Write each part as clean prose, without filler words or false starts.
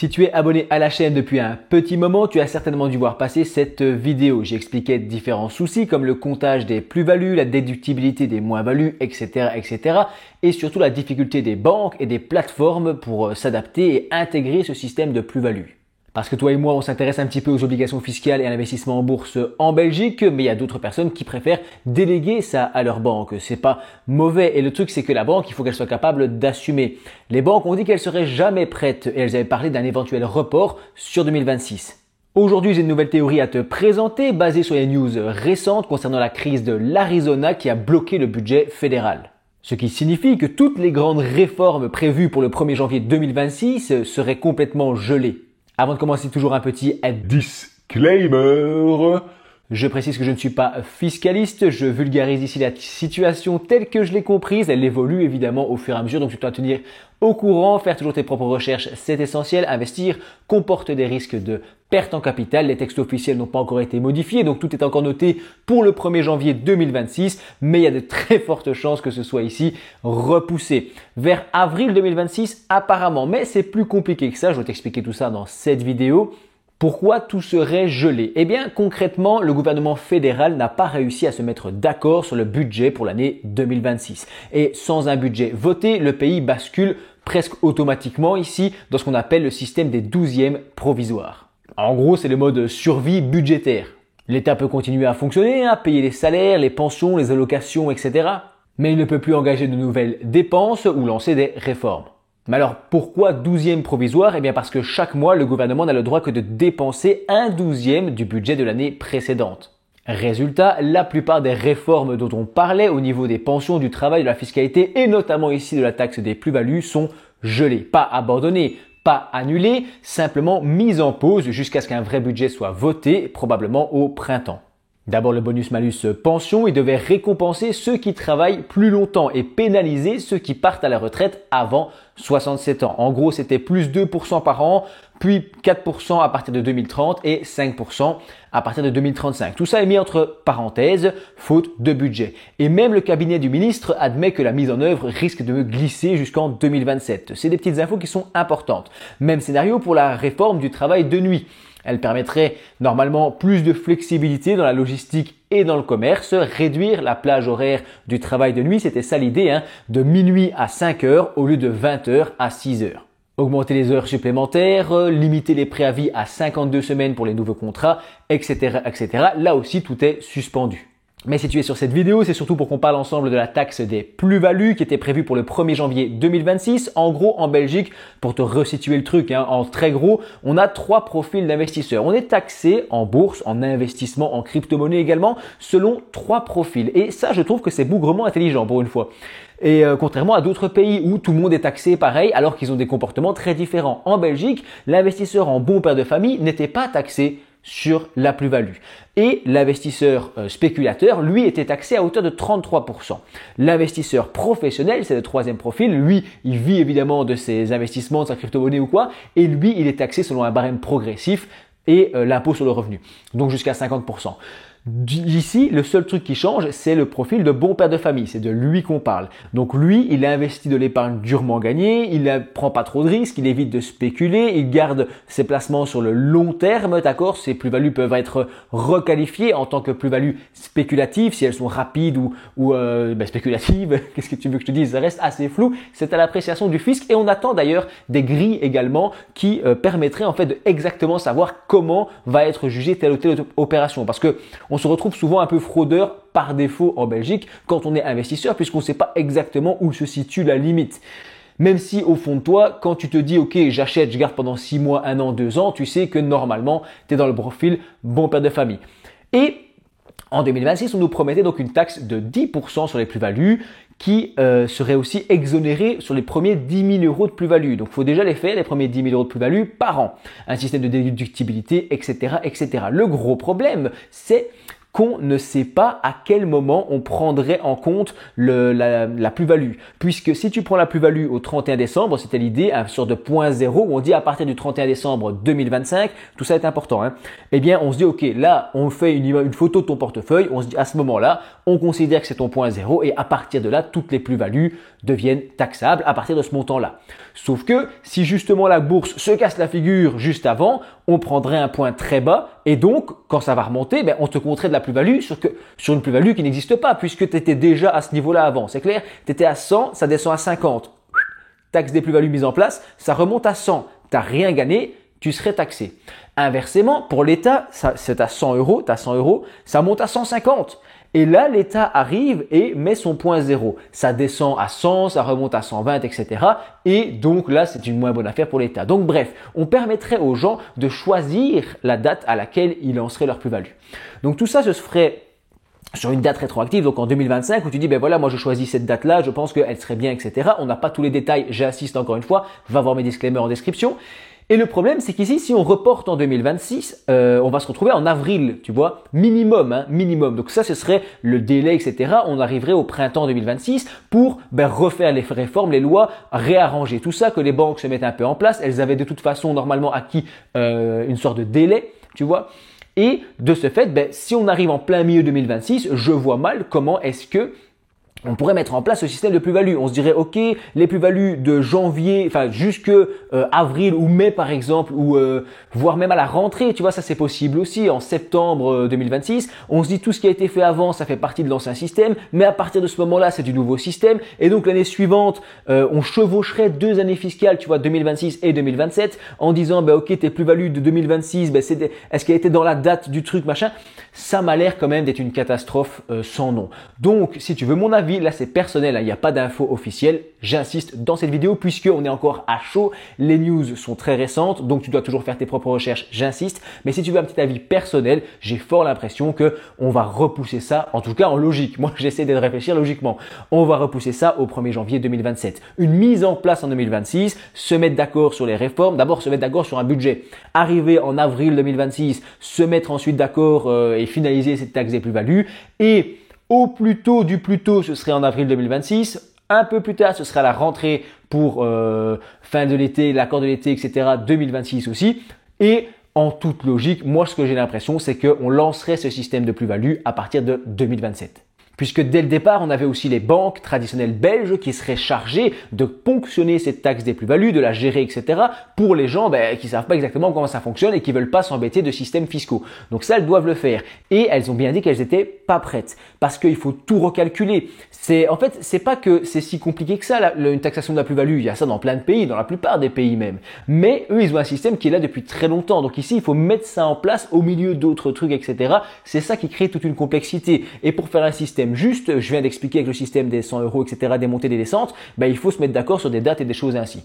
Si tu es abonné à la chaîne depuis un petit moment, tu as certainement dû voir passer cette vidéo. J'expliquais différents soucis comme le comptage des plus-values, la déductibilité des moins-values, etc., etc. et surtout la difficulté des banques et des plateformes pour s'adapter et intégrer ce système de plus-value. Parce que toi et moi, on s'intéresse un petit peu aux obligations fiscales et à l'investissement en bourse en Belgique, mais il y a d'autres personnes qui préfèrent déléguer ça à leur banque. C'est pas mauvais. Et le truc, c'est que la banque, il faut qu'elle soit capable d'assumer. Les banques ont dit qu'elles seraient jamais prêtes et elles avaient parlé d'un éventuel report sur 2026. Aujourd'hui, j'ai une nouvelle théorie à te présenter basée sur les news récentes concernant la crise de l'Arizona qui a bloqué le budget fédéral. Ce qui signifie que toutes les grandes réformes prévues pour le 1er janvier 2026 seraient complètement gelées. Avant de commencer, toujours un petit disclaimer. Je précise que je ne suis pas fiscaliste, je vulgarise ici la situation telle que je l'ai comprise, elle évolue évidemment au fur et à mesure, donc tu dois te tenir au courant, faire toujours tes propres recherches, c'est essentiel. Investir comporte des risques de perte en capital, les textes officiels n'ont pas encore été modifiés, donc tout est encore noté pour le 1er janvier 2026, mais il y a de très fortes chances que ce soit ici repoussé vers avril 2026 apparemment, mais c'est plus compliqué que ça, je vais t'expliquer tout ça dans cette vidéo. Pourquoi tout serait gelé? Eh bien, concrètement, le gouvernement fédéral n'a pas réussi à se mettre d'accord sur le budget pour l'année 2026. Et sans un budget voté, le pays bascule presque automatiquement ici dans ce qu'on appelle le système des 12e provisoires. En gros, c'est le mode survie budgétaire. L'État peut continuer à fonctionner, à payer les salaires, les pensions, les allocations, etc. Mais il ne peut plus engager de nouvelles dépenses ou lancer des réformes. Mais alors, pourquoi 12e provisoire? Eh bien parce que chaque mois, le gouvernement n'a le droit que de dépenser 1/12e du budget de l'année précédente. Résultat, la plupart des réformes dont on parlait au niveau des pensions, du travail, de la fiscalité et notamment ici de la taxe des plus-values sont gelées. Pas abandonnées, pas annulées, simplement mises en pause jusqu'à ce qu'un vrai budget soit voté, probablement au printemps. D'abord le bonus-malus pension, il devait récompenser ceux qui travaillent plus longtemps et pénaliser ceux qui partent à la retraite avant 67 ans. En gros, c'était plus 2% par an, puis 4% à partir de 2030 et 5% à partir de 2035. Tout ça est mis entre parenthèses, faute de budget. Et même le cabinet du ministre admet que la mise en œuvre risque de glisser jusqu'en 2027. C'est des petites infos qui sont importantes. Même scénario pour la réforme du travail de nuit. Elle permettrait normalement plus de flexibilité dans la logistique et dans le commerce, réduire la plage horaire du travail de nuit, c'était ça l'idée, de minuit à 5 heures au lieu de 20 heures à 6 heures. Augmenter les heures supplémentaires, limiter les préavis à 52 semaines pour les nouveaux contrats, etc., etc. Là aussi, tout est suspendu. Mais si tu es sur cette vidéo, c'est surtout pour qu'on parle ensemble de la taxe des plus-values qui était prévue pour le 1er janvier 2026. En gros, en Belgique, pour te resituer le truc, en très gros, on a 3 profils d'investisseurs. On est taxé en bourse, en investissement, en crypto-monnaie également, selon 3 profils. Et ça, je trouve que c'est bougrement intelligent pour une fois. Et contrairement à d'autres pays où tout le monde est taxé pareil alors qu'ils ont des comportements très différents. En Belgique, l'investisseur en bon père de famille n'était pas taxé sur la plus-value. Et l'investisseur spéculateur, lui, était taxé à hauteur de 33%. L'investisseur professionnel, c'est le 3e profil, lui, il vit évidemment de ses investissements, de sa crypto-monnaie ou quoi, et lui, il est taxé selon un barème progressif et l'impôt sur le revenu, donc jusqu'à 50%. Ici, le seul truc qui change, c'est le profil de bon père de famille. C'est de lui qu'on parle. Donc lui, il investit de l'épargne durement gagnée, il ne prend pas trop de risques, il évite de spéculer, il garde ses placements sur le long terme, d'accord? Ses plus-values peuvent être requalifiées en tant que plus-values spéculatives, si elles sont rapides ou spéculatives. Qu'est-ce que tu veux que je te dise? Ça reste assez flou. C'est à l'appréciation du fisc et on attend d'ailleurs des grilles également qui permettraient en fait de exactement savoir comment va être jugée telle ou telle opération. Parce que on se retrouve souvent un peu fraudeur par défaut en Belgique quand on est investisseur puisqu'on ne sait pas exactement où se situe la limite. Même si au fond de toi, quand tu te dis ok j'achète, je garde pendant 6 mois, 1 an, 2 ans, tu sais que normalement tu es dans le profil bon père de famille. Et en 2026, on nous promettait donc une taxe de 10% sur les plus-values qui serait aussi exonérée sur les premiers 10 000 euros de plus-value. Donc il faut déjà les faire, les premiers 10 000 euros de plus-value par an. Un système de déductibilité, etc., etc. Le gros problème, c'est qu'on ne sait pas à quel moment on prendrait en compte la plus-value. Puisque si tu prends la plus-value au 31 décembre, c'était l'idée, un sorte de point zéro où on dit à partir du 31 décembre 2025, tout ça est important, hein, eh bien on se dit ok, là on fait une photo de ton portefeuille, on se dit à ce moment-là, on considère que c'est ton point zéro et à partir de là, toutes les plus-values deviennent taxables à partir de ce montant-là. Sauf que si justement la bourse se casse la figure juste avant, on prendrait un point très bas et donc quand ça va remonter, on te compterait de la plus-value sur une plus-value qui n'existe pas puisque tu étais déjà à ce niveau-là avant. C'est clair? Tu étais à 100, ça descend à 50. Taxe des plus-values mise en place, ça remonte à 100. Tu n'as rien gagné, tu serais taxé. Inversement, pour l'État, c'est à 100 euros, tu as 100 euros, ça monte à 150. Et là, l'État arrive et met son point zéro. Ça descend à 100, ça remonte à 120, etc. Et donc là, c'est une moins bonne affaire pour l'État. Donc bref, on permettrait aux gens de choisir la date à laquelle ils lanceraient leur plus-value. Donc tout ça, ce se ferait sur une date rétroactive, donc en 2025, où tu dis, ben voilà, moi je choisis cette date-là, je pense qu'elle serait bien, etc. On n'a pas tous les détails, j'insiste encore une fois, va voir mes disclaimers en description. Et le problème, c'est qu'ici, si on reporte en 2026, on va se retrouver en avril, tu vois, minimum, minimum. Donc ça, ce serait le délai, etc. On arriverait au printemps 2026 pour refaire les réformes, les lois, réarranger tout ça, que les banques se mettent un peu en place. Elles avaient de toute façon normalement acquis une sorte de délai, tu vois. Et de ce fait, si on arrive en plein milieu 2026, je vois mal comment est-ce que on pourrait mettre en place ce système de plus-value. On se dirait, ok, les plus-values de janvier, enfin jusque avril ou mai par exemple, ou voire même à la rentrée, tu vois, ça c'est possible aussi en septembre 2026. On se dit tout ce qui a été fait avant, ça fait partie de l'ancien système, mais à partir de ce moment-là, c'est du nouveau système. Et donc l'année suivante, on chevaucherait 2 années fiscales, tu vois, 2026 et 2027, en disant, ok, tes plus-values de 2026, est-ce qu'elle était dans la date du truc, machin. Ça m'a l'air quand même d'être une catastrophe sans nom. Donc, si tu veux mon avis, là c'est personnel, il n'y a pas d'infos officielles. J'insiste dans cette vidéo puisqu'on est encore à chaud. Les news sont très récentes, donc tu dois toujours faire tes propres recherches, j'insiste. Mais si tu veux un petit avis personnel, j'ai fort l'impression que on va repousser ça, en tout cas en logique. Moi, j'essaie de réfléchir logiquement. On va repousser ça au 1er janvier 2027. Une mise en place en 2026, se mettre d'accord sur les réformes, d'abord se mettre d'accord sur un budget. Arriver en avril 2026, se mettre ensuite d'accord et finaliser cette taxe des plus-values et au plus tôt du plus tôt, ce serait en avril 2026. Un peu plus tard, ce sera la rentrée pour fin de l'été, l'accord de l'été, etc. 2026 aussi. Et en toute logique, moi, ce que j'ai l'impression, c'est qu'on lancerait ce système de plus-value à partir de 2027. Puisque dès le départ, on avait aussi les banques traditionnelles belges qui seraient chargées de ponctionner cette taxe des plus-values, de la gérer, etc. pour les gens qui savent pas exactement comment ça fonctionne et qui veulent pas s'embêter de systèmes fiscaux. Donc ça, elles doivent le faire. Et elles ont bien dit qu'elles étaient pas prêtes parce qu'il faut tout recalculer. En fait, c'est pas que c'est si compliqué que ça, une taxation de la plus-value. Il y a ça dans plein de pays, dans la plupart des pays même. Mais eux, ils ont un système qui est là depuis très longtemps. Donc ici, il faut mettre ça en place au milieu d'autres trucs, etc. C'est ça qui crée toute une complexité. Et pour faire un système juste, je viens d'expliquer avec le système des 100 euros, etc., des montées, des descentes, il faut se mettre d'accord sur des dates et des choses ainsi.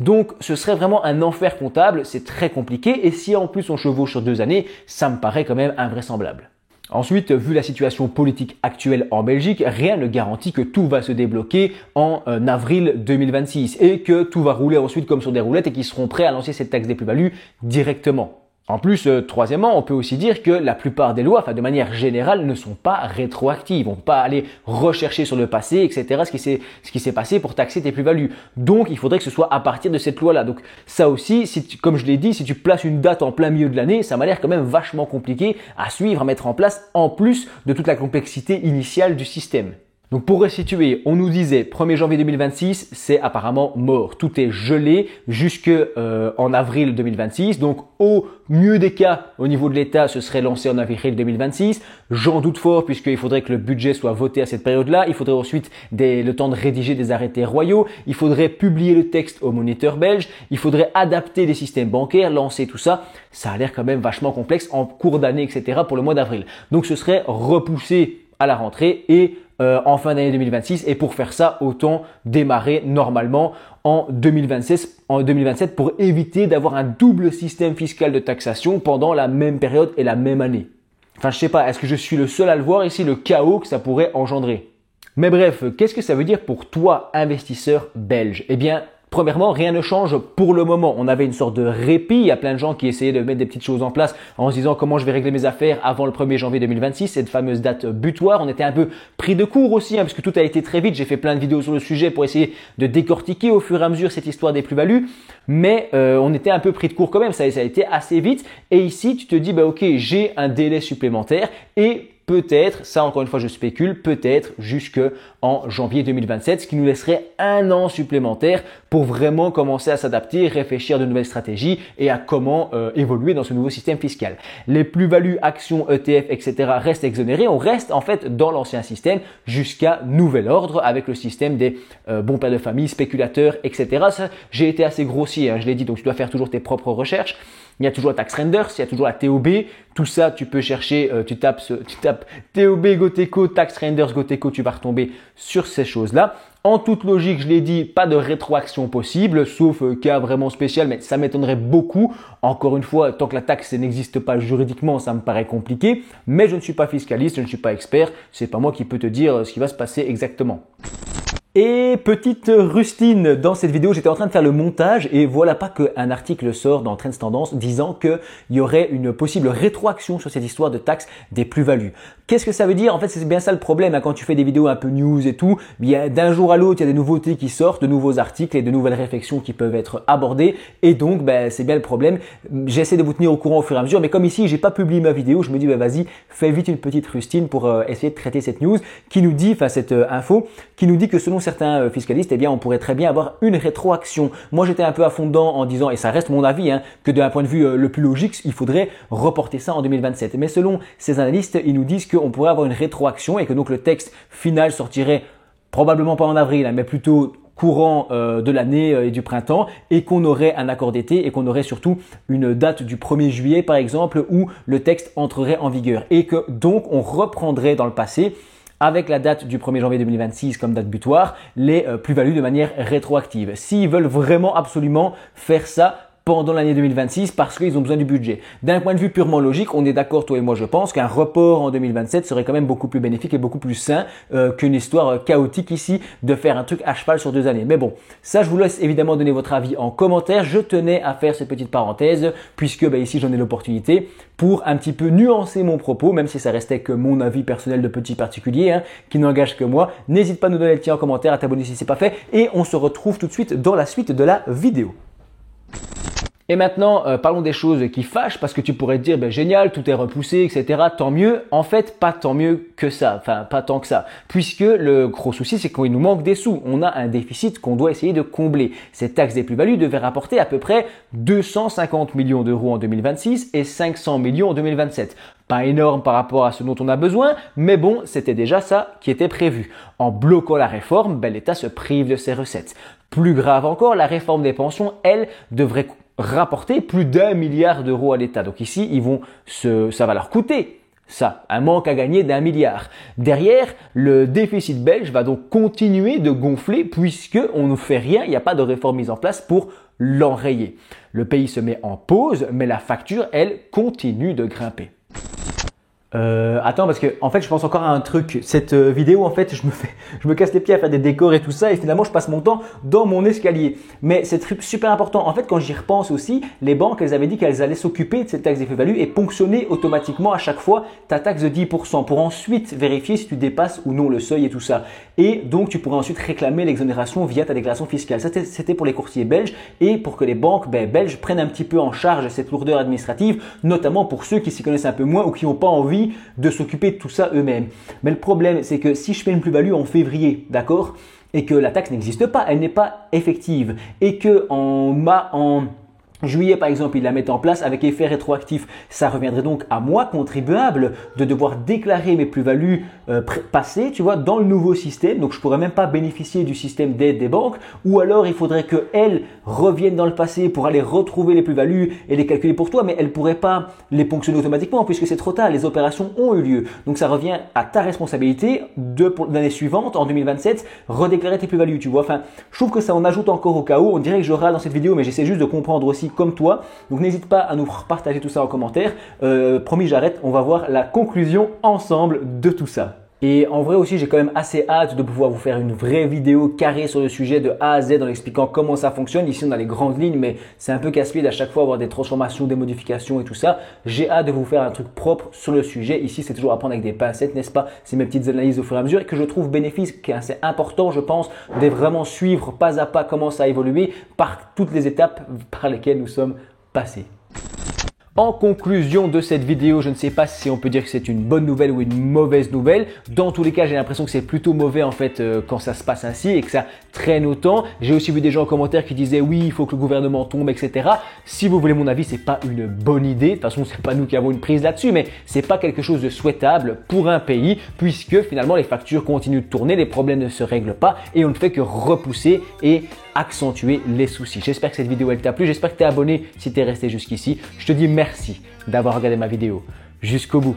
Donc, ce serait vraiment un enfer comptable, c'est très compliqué, et si en plus on chevauche sur 2 années, ça me paraît quand même invraisemblable. Ensuite, vu la situation politique actuelle en Belgique, rien ne garantit que tout va se débloquer en avril 2026 et que tout va rouler ensuite comme sur des roulettes et qu'ils seront prêts à lancer cette taxe des plus-values directement. En plus, troisièmement, on peut aussi dire que la plupart des lois, de manière générale, ne sont pas rétroactives. On ne peut pas aller rechercher sur le passé, etc., ce qui s'est passé pour taxer tes plus-values. Donc, il faudrait que ce soit à partir de cette loi-là. Donc, ça aussi, comme je l'ai dit, si tu places une date en plein milieu de l'année, ça m'a l'air quand même vachement compliqué à suivre, à mettre en place, en plus de toute la complexité initiale du système. Donc pour resituer, on nous disait 1er janvier 2026, c'est apparemment mort. Tout est gelé jusque en avril 2026. Donc au mieux des cas, au niveau de l'État, ce serait lancé en avril 2026. J'en doute fort puisqu'il faudrait que le budget soit voté à cette période-là. Il faudrait ensuite le temps de rédiger des arrêtés royaux. Il faudrait publier le texte au Moniteur belge. Il faudrait adapter les systèmes bancaires, lancer tout ça. Ça a l'air quand même vachement complexe en cours d'année, etc. pour le mois d'avril. Donc ce serait repoussé à la rentrée et en fin d'année 2026 et pour faire ça, autant démarrer normalement en 2027 pour éviter d'avoir un double système fiscal de taxation pendant la même période et la même année. Enfin, je sais pas, est-ce que je suis le seul à le voir ici, le chaos que ça pourrait engendrer? Mais bref, qu'est-ce que ça veut dire pour toi, investisseur belge? Eh bien, Premièrement, rien ne change pour le moment. On avait une sorte de répit. Il y a plein de gens qui essayaient de mettre des petites choses en place en se disant comment je vais régler mes affaires avant le 1er janvier 2026, cette fameuse date butoir. On était un peu pris de court aussi, parce que tout a été très vite. J'ai fait plein de vidéos sur le sujet pour essayer de décortiquer au fur et à mesure cette histoire des plus-values. Mais on était un peu pris de court quand même. Ça a été assez vite. Et ici, tu te dis, ok, j'ai un délai supplémentaire et peut-être, ça encore une fois je spécule, peut-être jusqu'en janvier 2027, ce qui nous laisserait un an supplémentaire pour vraiment commencer à s'adapter, réfléchir de nouvelles stratégies et à comment évoluer dans ce nouveau système fiscal. Les plus-values, actions, ETF, etc. restent exonérées. On reste en fait dans l'ancien système jusqu'à nouvel ordre avec le système des bons pères de famille, spéculateurs, etc. Ça, j'ai été assez grossier, je l'ai dit, donc tu dois faire toujours tes propres recherches. Il y a toujours la tax renders, il y a toujours la TOB. Tout ça, tu peux chercher, tu tapes TOB Goteco, tax renders Goteco, tu vas retomber sur ces choses-là. En toute logique, je l'ai dit, pas de rétroaction possible, sauf cas vraiment spécial, mais ça m'étonnerait beaucoup. Encore une fois, tant que la taxe n'existe pas juridiquement, ça me paraît compliqué. Mais je ne suis pas fiscaliste, je ne suis pas expert. C'est pas moi qui peux te dire ce qui va se passer exactement. Et petite rustine, dans cette vidéo, j'étais en train de faire le montage et voilà pas qu'un article sort dans Trends Tendance disant qu'il y aurait une possible rétroaction sur cette histoire de taxe des plus-values. Qu'est-ce que ça veut dire? En fait, c'est bien ça le problème quand tu fais des vidéos un peu news et tout. D'un jour à l'autre, il y a des nouveautés qui sortent, de nouveaux articles et de nouvelles réflexions qui peuvent être abordées. Et donc, c'est bien le problème. J'essaie de vous tenir au courant au fur et à mesure, mais comme ici, j'ai pas publié ma vidéo, je me dis, vas-y, fais vite une petite rustine pour essayer de traiter cette news qui nous dit, cette info, qui nous dit que selon certains fiscalistes, on pourrait très bien avoir une rétroaction. Moi, j'étais un peu à fond dedans en disant, et ça reste mon avis, que d'un point de vue le plus logique, il faudrait reporter ça en 2027. Mais selon ces analystes, ils nous disent qu'on pourrait avoir une rétroaction et que donc le texte final sortirait probablement pas en avril, mais plutôt courant de l'année et du printemps, et qu'on aurait un accord d'été et qu'on aurait surtout une date du 1er juillet par exemple où le texte entrerait en vigueur et que donc on reprendrait dans le passé avec la date du 1er janvier 2026 comme date butoir, les plus-values de manière rétroactive. S'ils veulent vraiment absolument faire ça pendant l'année 2026 parce qu'ils ont besoin du budget. D'un point de vue purement logique, on est d'accord, toi et moi, je pense qu'un report en 2027 serait quand même beaucoup plus bénéfique et beaucoup plus sain qu'une histoire chaotique ici de faire un truc à cheval sur 2 années. Mais bon, ça, je vous laisse évidemment donner votre avis en commentaire. Je tenais à faire cette petite parenthèse puisque ici, j'en ai l'opportunité pour un petit peu nuancer mon propos, même si ça restait que mon avis personnel de petit particulier qui n'engage que moi. N'hésite pas à nous donner le tien en commentaire, à t'abonner si ce n'est pas fait et on se retrouve tout de suite dans la suite de la vidéo. Et maintenant, parlons des choses qui fâchent parce que tu pourrais te dire, génial, tout est repoussé, etc. Tant mieux. En fait, pas tant mieux que ça. Enfin, pas tant que ça. Puisque le gros souci, c'est qu'il nous manque des sous. On a un déficit qu'on doit essayer de combler. Cette taxe des plus-values devait rapporter à peu près 250 millions d'euros en 2026 et 500 millions en 2027. Pas énorme par rapport à ce dont on a besoin, mais bon, c'était déjà ça qui était prévu. En bloquant la réforme, l'État se prive de ses recettes. Plus grave encore, la réforme des pensions, elle, devrait rapporter plus d'1 milliard d'euros à l'État. Donc ici, ça va leur coûter ça, un manque à gagner d'1 milliard. Derrière, le déficit belge va donc continuer de gonfler puisque on ne fait rien, il n'y a pas de réforme mise en place pour l'enrayer. Le pays se met en pause, mais la facture, elle, continue de grimper. Attends, parce que en fait je pense encore à un truc. Cette vidéo, en fait, je me casse les pieds à faire des décors et tout ça, et finalement je passe mon temps dans mon escalier. Mais c'est super important. En fait, quand j'y repense aussi, les banques, elles avaient dit qu'elles allaient s'occuper de cette taxe des plus-values et ponctionner automatiquement à chaque fois ta taxe de 10% pour ensuite vérifier si tu dépasses ou non le seuil et tout ça. Et donc tu pourrais ensuite réclamer l'exonération via ta déclaration fiscale. Ça, c'était pour les courtiers belges et pour que les banques belges prennent un petit peu en charge cette lourdeur administrative, notamment pour ceux qui s'y connaissent un peu moins ou qui n'ont pas envie de s'occuper de tout ça eux-mêmes. Mais le problème, c'est que si je fais une plus-value en février, d'accord, et que la taxe n'existe pas, elle n'est pas effective, et que en juillet, par exemple, ils la mettent en place avec effet rétroactif. Ça reviendrait donc à moi, contribuable, de devoir déclarer mes plus-values passées, tu vois, dans le nouveau système. Donc, je pourrais même pas bénéficier du système d'aide des banques. Ou alors, il faudrait qu'elles reviennent dans le passé pour aller retrouver les plus-values et les calculer pour toi. Mais elles pourraient pas les ponctionner automatiquement puisque c'est trop tard. Les opérations ont eu lieu. Donc, ça revient à ta responsabilité pour l'année suivante, en 2027, redéclarer tes plus-values, tu vois. Enfin, je trouve que ça en ajoute encore au chaos. On dirait que je râle dans cette vidéo, mais j'essaie juste de comprendre aussi comme toi. Donc n'hésite pas à nous partager tout ça en commentaire. Promis, j'arrête. On va voir la conclusion ensemble de tout ça. Et en vrai aussi, j'ai quand même assez hâte de pouvoir vous faire une vraie vidéo carrée sur le sujet de A à Z en expliquant comment ça fonctionne. Ici, on a les grandes lignes, mais c'est un peu casse-pied à chaque fois avoir des transformations, des modifications et tout ça. J'ai hâte de vous faire un truc propre sur le sujet. Ici, c'est toujours à prendre avec des pincettes, n'est-ce pas? C'est mes petites analyses au fur et à mesure et que je trouve bénéfique, qui est assez important, je pense, de vraiment suivre pas à pas comment ça a évolué par toutes les étapes par lesquelles nous sommes passés. En conclusion de cette vidéo, je ne sais pas si on peut dire que c'est une bonne nouvelle ou une mauvaise nouvelle. Dans tous les cas, j'ai l'impression que c'est plutôt mauvais en fait quand ça se passe ainsi et que ça traîne autant. J'ai aussi vu des gens en commentaire qui disaient oui, il faut que le gouvernement tombe, etc. Si vous voulez mon avis, c'est pas une bonne idée. De toute façon, c'est pas nous qui avons une prise là-dessus, mais c'est pas quelque chose de souhaitable pour un pays puisque finalement les factures continuent de tourner, les problèmes ne se règlent pas et on ne fait que repousser et accentuer les soucis. J'espère que cette vidéo elle t'a plu, j'espère que tu es abonné si tu es resté jusqu'ici. Je te dis merci d'avoir regardé ma vidéo jusqu'au bout.